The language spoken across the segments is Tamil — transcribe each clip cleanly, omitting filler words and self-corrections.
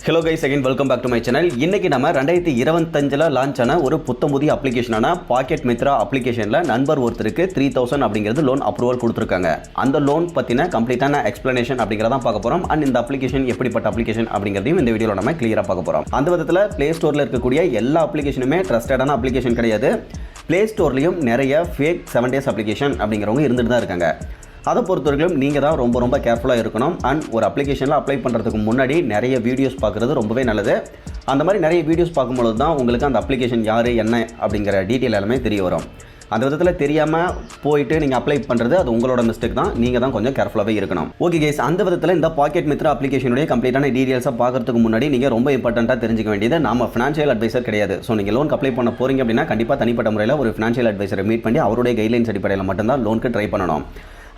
Hello guys, again welcome back to my channel. இன்னைக்கு நம்ம 2025 லான்ச் ஆன ஒரு புத்தமுதிய அப்ளிகேஷனான பாக்கெட் மித்ரா அப்ளிகேஷனில் நண்பர் ஒருத்தருக்கு 3000 அப்படிங்கிறது லோன் அப்ரூவல் கொடுத்துருக்காங்க. அந்த லோன் பற்றின கம்ப்ளீட்டான எக்ஸ்பிளனேஷன் அப்படிங்கிறதான் பார்க்க போகிறோம். அண்ட் இந்த அப்ளிகேஷன் எப்படிப்பட்ட அப்ளிகேஷன் அப்படிங்கிறதையும் இந்த வீடியோவில் நம்ம கிளியராக பார்க்க போகிறோம். அந்த விதத்தில் ப்ளே ஸ்டோரில் இருக்கக்கூடிய எல்லா அப்ளிகேஷனுமே ட்ரஸ்டடான அப்ளிகேஷன் கிடையாது. ப்ளே ஸ்டோர்லையும் நிறைய ஃபேக் 7 days அப்ளிகேஷன் அப்படிங்கிறவங்க இருந்துட்டு தான் இருக்காங்க. அதை பொறுத்தவரைக்கும் நீங்கள் தான் ரொம்ப கேர்ஃபுல்லாக இருக்கணும். அண்ட் ஒரு அப்ளிகேஷனில் அப்ளை பண்ணுறதுக்கு முன்னாடி நிறைய வீடியோஸ் பார்க்குறது ரொம்பவே நல்லது. அந்த மாதிரி நிறைய வீடியோஸ் பார்க்கும்பொழுது தான் உங்களுக்கு அந்த அப்ளிகேஷன் யார் என்ன அப்படிங்கிற டீட்டெயில் எல்லாமே தெரிய வரும். அந்த விதத்தில் தெரியாமல் போயிட்டு நீங்கள் அப்ளை பண்ணுறது அது உங்களோட மிஸ்டேக் தான். நீங்கள் தான் கொஞ்சம் கேர்ஃபுல்லாகவே இருக்கணும். ஓகே கேஸ், அந்த விதத்தில் இந்த பாக்கெட் மித்ரா அப்ளிகேஷனுடைய கம்ப்ளீட்டான டீட்டெயில்ஸை பார்க்கறதுக்கு முன்னாடி நீங்கள் ரொம்ப இம்பார்ட்டண்ட்டாக தெரிஞ்சுக்க வேண்டியது, நம்ம ஃபினான்ஷியல் அட்வைசர் கிடையாது. ஸோ நீங்கள் லோன் அப்ளை பண்ண போகிறீங்க அப்படின்னா கண்டிப்பாக தனிப்பட்ட முறையில் ஒரு ஃபினான்ஷியல் அட்வைசரை மீட் பண்ணி அவருடைய கைட்லைன்ஸ் அடிப்படையில் மட்டும்தான் லோனுக்கு ட்ரை பண்ணணும்.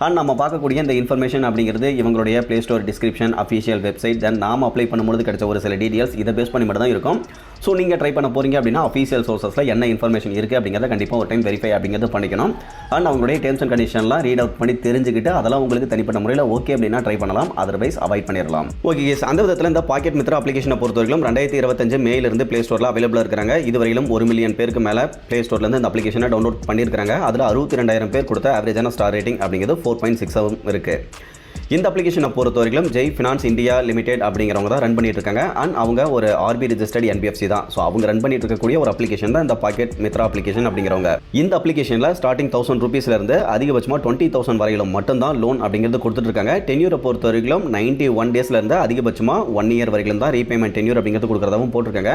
அண்ட் நம்ம பார்க்கக்கூடிய இந்த இன்ஃபர்மேஷன் அப்படிங்கிறது இவங்களுடைய play store description, official website, then நாம் அப்ளை பண்ணும்போது கிடைச்ச ஒரு சில டீட்டெயில்ஸ் இதை பேஸ் பண்ணி மட்டும் தான் இருக்கும். ஸோ நீங்கள் ட்ரை பண்ண போகிறீங்க அப்படின்னா அஃபிஷியல் சோர்ஸஸில் என்ன இன்ஃபர்மேஷன் இருக்குது அப்படிங்கிறத கண்டிப்பாக ஒரு டைம் வெரிஃபை அப்படிங்கிறது பண்ணிக்கணும். அண்ட் அவங்களுடைய டேர்ம்ஸ் அண்ட் கண்டிஷன்லாம் ரீட் அவுட் பண்ணி தெரிஞ்சுக்கிட்டு அதெல்லாம் உங்களுக்கு தனிப்பட்ட முறையில் ஓகே அப்படின்னா ட்ரை பண்ணலாம், அதர்வைஸ் அவாய்ட் பண்ணிடலாம். ஓகே கேஸ், அந்த விதத்தில் இந்த பாக்கெட் மித்ரா அப்ளிகேஷனை பொறுத்தவரைக்கும் 2025 மேலிருந்து ப்ளே ஸ்டோரில் அவைலபிளாக இருக்கிறாங்க. இதுவரையிலும் 1 மில்லியன் பேருக்கு மேலே ப்ளே ஸ்டோர்லேருந்து இந்த அப்ளிகேஷனை டவுன்லோட் பண்ணியிருக்காங்க. அதில் 62,000 பேர் கொடுத்த ஆவரேஜான ஸ்டார் ரேட்டிங் அப்படிங்கிறது 4.67 இருக்குது. இந்த அப்ளிகேஷனை பொறுத்தவரைக்கும் ஜெய் ஃபினான்ஸ் இந்தியா லிமிடெட் அப்படிங்கிறவங்க தான் ரன் பண்ணிட்டு இருக்காங்க. அண்ட் அவங்க ஒரு RB ரெஜிஸ்டர்ட் NBFC தான். ஸோ அவங்க ரன் பண்ணிட்டு இருக்கக்கூடிய ஒரு அப்ளிகேஷன் தான் இந்த பாக்கெட் மித்ரா அப்ளிகேஷன் அப்படிங்கிறவங்க. இந்த அப்ளிகேஷனில் ஸ்டார்டிங் 1000 ரூபீஸ்லேருந்து அதிகபட்சமாக 20,000 வரையிலும் மட்டும்தான் லோன் அப்படிங்கிறது கொடுத்துட்டு இருக்காங்க. டென்யூரை பொறுத்தவரைக்கும் 91 daysலேருந்து அதிகபட்சமாக 1 year வரைக்கும் தான் ரீபேமெண்ட் டென்யூர் அப்படிங்கிறது கொடுக்குறதாவும் போட்டிருக்காங்க.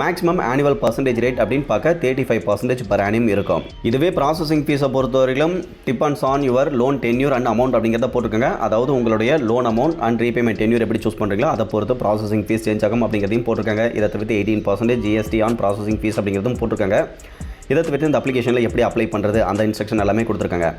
மேக்ஸிமம் ஆனுவல் பர்சன்டேஜ் ரேட் அப்படின்னு பார்க்க 35% per annum இருக்கும். இதுவே ப்ராசஸிங் ஃபீஸை பொறுத்தவரைக்கும் depends on your loan tenure and amount அப்படிங்கிறத போட்டிருக்காங்க. அதாவது உங்களுடைய loan amount and repayment tenure எப்படி சூஸ் பண்ணுறீங்களோ அதை பொறுத்து ப்ராசஸிங் ஃபீஸ் சேஞ்ச் ஆகும் அப்படிங்கிறதையும் போட்டிருக்காங்க. இதை தவிர்த்து 18% GST ஆன் ப்ராசஸிங் ஃபீஸ் அப்படிங்கிறதும் போட்டிருக்காங்க. இதை தவிர்த்து இந்த அப்ளிகேஷனில் எப்படி அப்ளை பண்ணுறது அந்த இன்ஸ்ட்ரக்ஷன் எல்லாமே கொடுத்துருக்காங்க.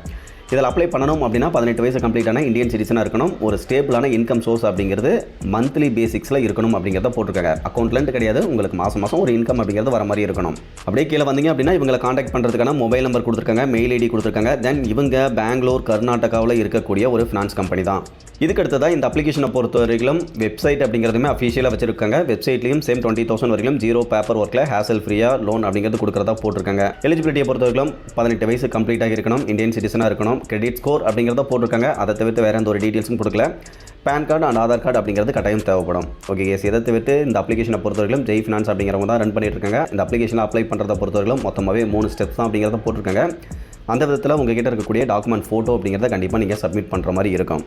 இதில் அப்ளை பண்ணணும் அப்படின்னா 18 வயசு கம்ப்ளீட்டான இந்தியன் சிட்டிசனாக இருக்கணும். ஒரு ஸ்டேபிளான இன்கம் சோர்ஸ் அப்படிங்கிறது மந்த்லி பேசிக்ஸில் இருக்கணும் அப்படிங்கிறத போட்டிருக்காங்க. அக்கௌண்ட்லேருந்து கிடையாது, உங்களுக்கு மாதம் ஒரு இன்கம் அப்படிங்கிறது வர மாதிரி இருக்கணும். அப்படியே கீழே வந்தீங்க அப்படின்னா இவங்களை காண்டாக்ட் பண்ணுறதுக்கான மொபைல் நம்பர் கொடுத்துருக்காங்க, மெயில் ஐடி கொடுத்துருக்காங்க. தென் இவங்க பெங்களூர் கர்நாடகாவில் இருக்கக்கூடிய ஒரு ஃபினான்ஸ் கம்பெனி தான். இதுக்கு அடுத்ததாக இந்த அப்ளிகேஷனை பொறுத்த வரைக்கும் வெப்சைட் அப்படிங்கிறதுமே அஃபிஷியலாக வச்சிருக்காங்க. வெப்சைட்லையும் சேம் 20,000 வரைக்கும் 0 பேப்பர் ஒர்க்கில் ஹேசல் ஃப்ரீயாக லோன் அப்படிங்கிறது கொடுக்குறதா போட்டிருக்காங்க. எலிஜிபிலிட்டியை பொறுத்த வரைக்கும் 18 வயசு கம்ப்ளீட்டாக இருக்கணும், இந்தியன் சிட்டிசனாக இருக்கணும், கிரெடிட் ஸ்கோர் அப்படிங்கிறத போட்டிருக்காங்க. அதை தவிர்த்து வேறு எந்த ஒரு டீட்டெயில்ஸும் கொடுக்கல. PAN card and Aadhaar card அப்படிங்கிறது கட்டாயம் தேவைப்படும். ஓகே கேஸ், இதை தவிர்த்து இந்த அப்ளிகேஷனை பொறுத்தவரைக்கும் ஜெய் ஃபினான்ஸ் அப்படிங்கிறவங்க தான் ரன் பண்ணிட்டு இருக்காங்க. இந்த அப்ளிகேஷனில் அப்ளை பண்ணுறத பொறுத்தவரைக்கும் மொத்தமாகவே 3 ஸ்டெப்ஸ் தான் அப்படிங்கிறத போட்டிருக்காங்க. அந்த விதத்தில் உங்ககிட்ட இருக்கக்கூடிய டாக்குமெண்ட் ஃபோட்டோ அப்படிங்கிறத கண்டிப்பாக நீங்கள் சப்மிட் பண்ணுற மாதிரி இருக்கும்.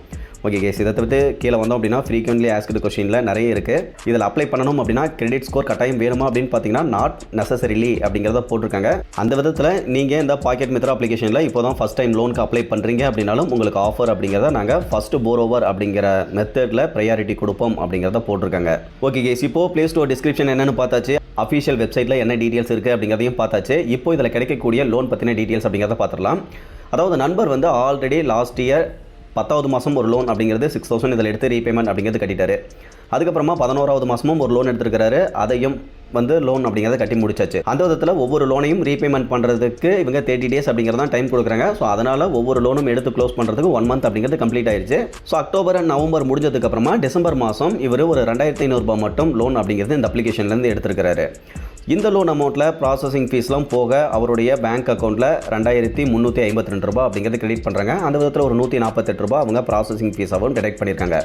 ஓகே கேஸ், இதை தவிர்த்து கீழே வந்தோம் அப்படின்னா ஃப்ரீக்வெண்ட்லி ஆஸ்க்டு கொஸ்டினில் நிறைய இருக்குது. இதில் அப்ளை பண்ணணும் அப்படின்னா கிரெடிட் ஸ்கோர் கட்டாயம் வேணுமா அப்படின்னு பார்த்தீங்கன்னா நாட் நெசசரிலி அப்படிங்கிறத போட்டிருக்காங்க. அந்த விதத்தில் நீங்கள் இந்த பாக்கெட் மித்ரா அப்ளிகேஷனில் இப்போ தான் ஃபஸ்ட் டைம் லோனுக்கு அப்ளை பண்ணுறீங்க அப்படின்னாலும் உங்களுக்கு ஆஃபர் அப்படிங்கிறத நாங்கள் ஃபஸ்ட்டு போரோவர் அப்படிங்கிற மெத்தடில் ப்ரையாரிட்டி கொடுப்போம் அப்படிங்கிறத போட்டிருக்காங்க. ஓகே கேஸ், இப்போது ப்ளே ஸ்டோர் டிஸ்கிரிப்ஷன் என்னென்னு பார்த்தாச்சு, அஃபிஷியல் வெப்சைட்டில் என்ன டீட்டெயில்ஸ் இருக்குது அப்படிங்கிறதையும் பார்த்தாச்சு. இப்போ இதில் கிடைக்கக்கூடிய லோன் பற்றின டீட்டெயில்ஸ் அப்படிங்கிறத பார்த்துடலாம். அதாவது நண்பர் வந்து ஆல்ரெடி லாஸ்ட் இயர் 10வது மாதம் ஒரு லோன் அப்படிங்கிறது 6,000 இதில் எடுத்து ரீபேமெண்ட் அப்படிங்கிறது கட்டிட்டாரு. அதுக்கப்புறமா 11வது மாதமும் ஒரு லோன் எடுத்துருக்காரு, அதையும் வந்து லோன் அப்படிங்கிறத கட்டி முடிச்சாச்சு. அந்த விதத்தில் ஒவ்வொரு லோனையும் ரீபேமெண்ட் பண்ணுறதுக்கு இவங்க 30 days அப்படிங்கிறதான் டைம் கொடுக்குறாங்க. ஸோ அதனால் ஒவ்வொரு லோனும் எடுத்து க்ளோஸ் பண்ணுறதுக்கு 1 month அப்படிங்கிறது கம்ப்ளீட் ஆயிடுச்சு. ஸோ அக்டோபர் அண்ட் நவம்பர் முடிஞ்சதுக்கப்புறமா டிசம்பர் மாதம் இவர் ஒரு 2,500 ரூபாய் மட்டும் லோன் அப்படிங்கிறது இந்த அப்ளிகேஷன்லேருந்து எடுத்துருக்கிறாரு. இந்த லோன் அமௌண்ட்டில் ப்ராசஸிங் ஃபீஸ்லாம் போக அவருடைய பேங்க் அக்கௌண்ட்டில் 2,352 ரூபாய் அப்படிங்கிறது கிரெடிட் பண்ணுறாங்க. அந்த விதத்தில் ஒரு 148 ரூபாய் அவங்க ப்ராசஸிங் ஃபீஸாகவும் டிடெக்ட் பண்ணியிருக்காங்க.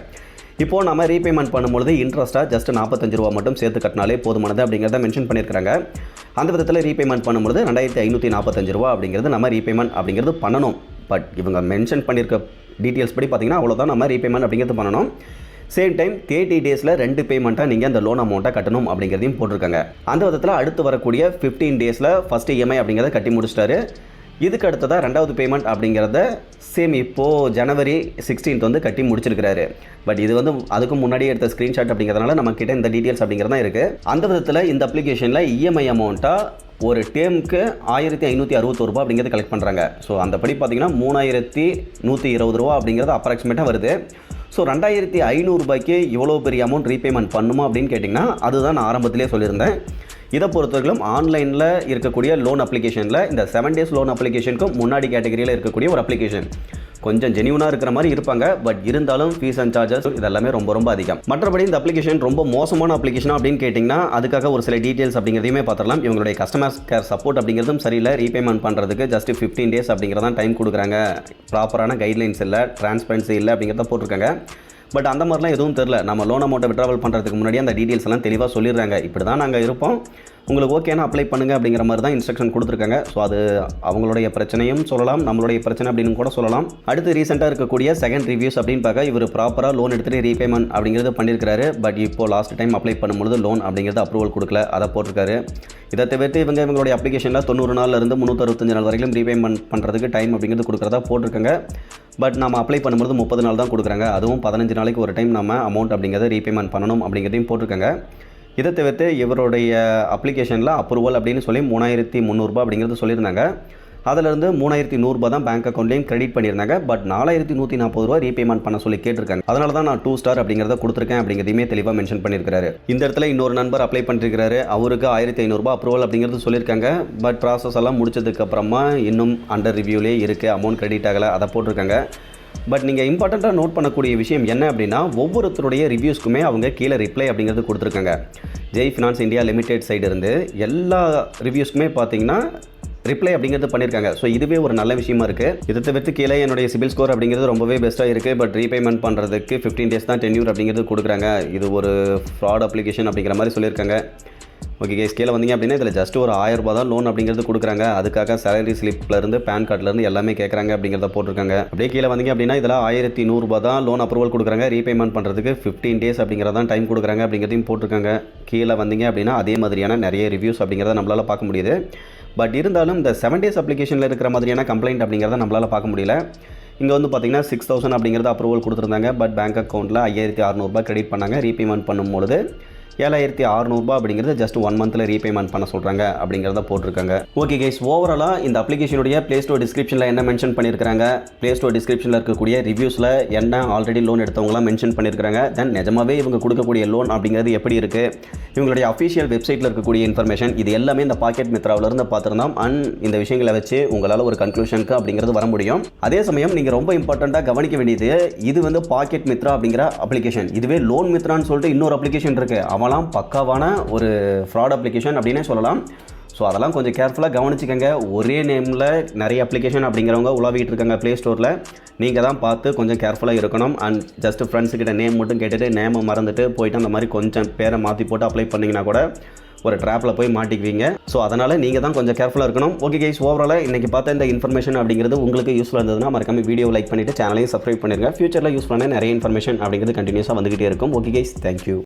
இப்போது நம்ம ரீபேமெண்ட் பண்ணும்பொழுது இன்ட்ரெஸ்ட்டாக ஜஸ்ட் 45 ரூபா மட்டும் சேர்த்து கட்டினாலே போதுமானது அப்படிங்கிறத மென்ஷன் பண்ணியிருக்காங்க. அந்த விதத்தில் ரீபேமெண்ட் பண்ணும்போது 2,545 ரூபா அப்படிங்கிறது நம்ம ரீபேமெண்ட் அப்படிங்கிறது பண்ணணும். பட் இவங்க மென்ஷன் பண்ணியிருக்க டீட்டெயில்ஸ் படி பார்த்திங்கன்னா அவ்வளோதான் நம்ம ரீபேமெண்ட் அப்படிங்கிறது பண்ணணும். சேம் டைம் 30 daysல 2 பேமெண்ட்டாக நீங்கள் அந்த லோன் அமௌண்ட்டை கட்டணும் அப்படிங்கிறதையும் போட்டிருக்காங்க. அந்த விதத்தில் அடுத்து வரக்கூடிய 15 daysல ஃபஸ்ட்டு EMI அப்படிங்கிறத கட்டி முடிச்சிட்டாரு. இதுக்கு அடுத்ததாக 2வது பேமெண்ட் அப்படிங்கிறத சேம் இப்போது January 16th வந்து கட்டி முடிச்சிருக்கிறாரு. பட் இது வந்து அதுக்கு முன்னாடியே எடுத்த ஸ்க்ரீன்ஷாட் அப்படிங்கிறதுனால நம்மக்கிட்ட இந்த டீட்டெயில்ஸ் அப்படிங்கிறது தான் இருக்குது. அந்த விதத்தில் இந்த அப்ளிகேஷனில் EMI அமௌண்ட்டாக ஒரு டேர்முக்கு 1,561 ரூபா அப்படிங்கிறது கலெக்ட் பண்ணுறாங்க. ஸோ அந்தபடி பார்த்தீங்கன்னா 3,120 ரூபா அப்படிங்கிறது அப்ராக்சிமேட்டாக வருது. ஸோ 2,500 ரூபாய்க்கு இவ்வளோ பெரிய அமௌண்ட் ரீபேமெண்ட் பண்ணுமா அப்படின்னு கேட்டிங்கன்னா அதுதான் நான் ஆரம்பத்திலே சொல்லியிருந்தேன். இதை பொறுத்தவரைக்கும் ஆன்லைனில் இருக்கக்கூடிய லோன் அப்ளிகேஷனில் இந்த 7 days லோன் அப்ளிகேஷனுக்கும் முன்னாடி கேட்டகரியில் இருக்கக்கூடிய ஒரு அப்ளிகேஷன். கொஞ்சம் ஜெனியூனாக இருக்கிற மாதிரி இருப்பாங்க. பட் இருந்தாலும் ஃபீஸ் அண்ட் சார்ஜஸ் இதெல்லாமே ரொம்ப ரொம்ப அதிகம். மற்றபடி இந்த அப்ளிகேஷன் ரொம்ப மோசமான அப்ளிகேஷனா அப்படின்னு கேட்டிங்கன்னா அதுக்காக ஒரு சில டீட்டெயில்ஸ் அப்படிங்கிறதையுமே பார்த்துடலாம். இவங்களுடைய கஸ்டமர் கேர் சப்போர்ட் அப்படிங்கிறதும் சரியில்லை. ரீபேமெண்ட் பண்ணுறதுக்கு ஜஸ்ட் 15 days அப்படிங்கிறதான் டைம் கொடுக்குறாங்க. ப்ராப்பரான கைட்லைன்ஸ் இல்லை, டிரான்ஸ்பரன்சி இல்லை அப்படிங்கிறத போட்டிருக்காங்க. பட் அந்த மாதிரிலாம் எதுவும் தெரில. நம்ம லோன் அமௌண்ட்டை விட்ராவல் பண்ணுறதுக்கு முன்னாடி அந்த டீட்டெயில்ஸ் எல்லாம் தெளிவாக சொல்லிடுறாங்க. இப்படி தான் நாங்கள் இருப்போம், உங்களுக்கு ஓகேனா அப்ளை பண்ணுங்கள் அப்படிங்கிற மாதிரி தான் இன்ஸ்ட்ரக்ஷன் கொடுத்துருக்காங்க. ஸோ அது அவங்களுடைய பிரச்சனையும் சொல்லலாம், நம்மளுடைய பிரச்சனை அப்படின்னு கூட சொல்லலாம். அடுத்து ரீசெண்டாக இருக்கக்கூடிய செகண்ட் ரிவ்யூஸ் அப்படின்னு பார்க்க இவர் ப்ராப்பராக லோன் எடுத்துகிட்டு ரீபேமெண்ட் அப்படிங்கிறது பண்ணியிருக்காரு. பட் இப்போ லாஸ்ட் டைம் அப்ளை பண்ணும்போது லோன் அப்படிங்கிறது அப்ரூவல் கொடுக்கல, அதை போட்டிருக்காரு. இதை தவிர்த்து இவங்களுடைய அப்ளிகேஷனில் 90 நாள்லேருந்து 365 நாள் வரைக்கும் ரீபேமெண்ட் பண்ணுறதுக்கு டைம் அப்படிங்கிறது கொடுக்குறதா போட்டிருக்காங்க. பட் நம்ம அப்ளை பண்ணும்போது 30 நாள் தான் கொடுக்குறாங்க. அதுவும் 15 நாளைக்கு ஒரு டைம் நம்ம அமௌண்ட் அப்படிங்கிறத ரீபேமெண்ட் பண்ணணும் அப்படிங்கிறதையும் போட்டிருக்காங்க. இதை தவிர்த்து இவருடைய அப்ளிகேஷனில் அப்ரூவல் அப்படின்னு சொல்லி 3300 அப்படிங்கிறது சொல்லியிருந்தாங்க. அதிலிருந்து 3100 தான் பேங்க் அக்கௌண்ட்லேயும் கிரெடிட் பண்ணியிருந்தாங்க. பட் 4140 ரீபேமெண்ட் பண்ண சொல்லி கேட்டிருக்காங்க. அதனால தான் நான் 2 ஸ்டார் அப்படிங்கிறத கொடுத்துருக்கேன் அப்படிங்கிறதையுமே தெளிவாக மென்ஷன் பண்ணியிருக்காரு. இந்த இடத்துல இன்னொரு நண்பர் அப்ளை பண்ணிருக்காரு. அவருக்கு 1500 அப்ரூவல் அப்படிங்கிறது சொல்லியிருக்காங்க. பட் ப்ராசஸ் எல்லாம் முடிச்சதுக்கு அப்புறமா இன்னும் அண்டர் ரிவ்யூலே இருக்குது, அமௌண்ட் கிரெடிட் ஆகலை, அதை போட்டிருக்காங்க. பட் நீங்கள் இம்பார்ட்டண்ட்டாக நோட் பண்ணக்கூடிய விஷயம் என்ன அப்படின்னா ஒவ்வொருத்தருடைய ரிவ்யூஸ்க்குமே அவங்க கீழே ரிப்ளை அப்படிங்கிறது கொடுத்துருக்காங்க. Jai finance India limited side இருந்து எல்லா ரிவ்யூஸ்க்குமே பார்த்தீங்கன்னா ரிப்ளை அப்படிங்கிறது பண்ணியிருக்காங்க. ஸோ இதுவே ஒரு நல்ல விஷயமா இருக்குது. இதை தவிர்த்து கீழே என்னுடைய சிபில் ஸ்கோர் அப்படிங்கிறது ரொம்பவே பெஸ்ட்டாக இருக்குது. பட் ரீபேமெண்ட் பண்ணுறதுக்கு 15 days தான் டென்யூர் அப்படிங்கிறது கொடுக்குறாங்க. இது ஒரு ஃப்ராட் அப்ளிகேஷன் அப்படிங்கிற மாதிரி சொல்லியிருக்காங்க. ஓகே கேஸ், கீழே வந்தீங்க அப்படின்னா இதில் ஜஸ்ட் ஒரு 1000 ரூபா தான் லோன் அப்படிங்கிறது கொடுக்குறாங்க. அதுக்காக சேலரி ஸ்லிப்லேருந்து பேன் கார்ட்லேருந்து எல்லாமே கேட்குறாங்க அப்படிங்கிறத போட்டிருக்காங்க. அப்படியே கீழே வந்தீங்க அப்படின்னா இதில் 1100 ரூபா தான் லோன் அப்ரூவல் கொடுக்குறாங்க. ரீபேமெண்ட் பண்ணுறதுக்கு 15 days அப்படிங்கிறதான் டைம் கொடுக்குறாங்க அப்படிங்கிறதையும் போட்டிருக்காங்க. கீழே வந்தீங்க அப்படின்னா அதே மாதிரியான நிறைய ரிவ்யூஸ் அப்படிங்கிறத நம்மளால் பார்க்க முடியுது. பட் இருந்தாலும் இந்த 7 days அப்ளிகேஷனில் இருக்கிற மாதிரியான கம்ப்ளைண்ட் அப்படிங்கிறத நம்மளால் பார்க்க முடியல. இங்கே வந்து பார்த்தீங்கன்னா 6000 அப்படிங்கிறது அப்ரூவல் கொடுத்துருந்தாங்க. பட் பேங்க் அக்கௌண்ட்டில் 5600 கிரெடிட் பண்ணாங்க. ரீபேமெண்ட் பண்ணும்பொழுது 7600 அப்படிங்கிறது ஜஸ்ட் 1 monthல ரீபேமெண்ட் பண்ண சொல்கிறாங்க அப்படிங்கிறத போட்டிருக்காங்க. ஓகே கைஸ், ஓவராலாக இந்த அப்ளிகேஷனுடைய ப்ளே ஸ்டோர் டிஸ்கிரிப்ஷனில் என்ன மென்ஷன் பண்ணியிருக்காங்க, ப்ளே ஸ்டோர் டிஸ்கிரிப்ஷனில் இருக்கக்கூடிய ரிவ்யூஸில் என்ன ஆல்ரெடி லோன் எடுத்தவங்களாம் மென்ஷன் பண்ணியிருக்காங்க. தென் நிஜமாவே இவங்க கொடுக்கக்கூடிய லோன் அப்படிங்கிறது எப்படி இருக்குது, இவங்களுடைய அஃபிஷியல் வெப்சைட்டில் இருக்கக்கூடிய இன்ஃபர்மேஷன், இது எல்லாமே இந்த பாக்கெட் மித்ராவிலிருந்து பார்த்துருந்தோம். அண்ட் இந்த விஷயங்களை வச்சு உங்களால் ஒரு கன்க்ளூஷனுக்கு அப்படிங்கிறது வர முடியும். அதே சமயம் நீங்கள் ரொம்ப இம்பார்ட்டண்ட்டாக கவனிக்க வேண்டியது, இது வந்து பாக்கெட் மித்ரா அப்படிங்கிற அப்ளிகேஷன். இதுவே லோன் மித்ரான்னு சொல்லிட்டு இன்னொரு அப்ளிகேஷன் இருக்குது. அவலாம் பக்காவான ஒரு ஃப்ராட் அப்ளிகேஷன் அப்படின்னே சொல்லலாம். ஸோ அதெல்லாம் கொஞ்சம் கேர்ஃபுல்லாக கவனிச்சுக்கோங்க. ஒரே நேமில் நிறைய அப்ளிகேஷன் அப்படிங்கிறவங்க உலாவிட்டு இருக்காங்க ப்ளே ஸ்டோரில். நீங்கள் தான் பார்த்து கொஞ்சம் கேர்ஃபுல்லாக இருக்கணும். அண்ட் ஜஸ்ட் ஃப்ரெண்ட்ஸுக்கிட்ட நேம் மட்டும் கேட்டுட்டு நேமை மறந்துட்டு போயிட்டு அந்த மாதிரி கொஞ்சம் பேரை மாற்றி போட்டு அப்ளை பண்ணிங்கன்னா கூட ஒரு ட்ராப்பில் போய் மாட்டிக்குவீங்க. ஸோ அதனால் நீங்கள் தான் கொஞ்சம் கேர்ஃபுல்லாக இருக்கணும். ஓகே கைஸ், ஓவராலாக இன்றைக்கி பார்த்த இந்த இன்ஃபர்மேஷன் அப்படிங்கிறது உங்களுக்கு யூஸ்ஃபுல்லாக இருந்ததுன்னா மறக்காம வீடியோ லைக் பண்ணிவிட்டு சேனலையும் சப்ஸ்கிரைப் பண்ணிடுங்க. ஃபியூச்சரில் யூஸ்ஃபுல்லான நிறைய இன்ஃபர்மேஷன் அப்படிங்கிறது கண்டினியூஸாக வந்துகிட்டே இருக்கும். Okay guys, thank you.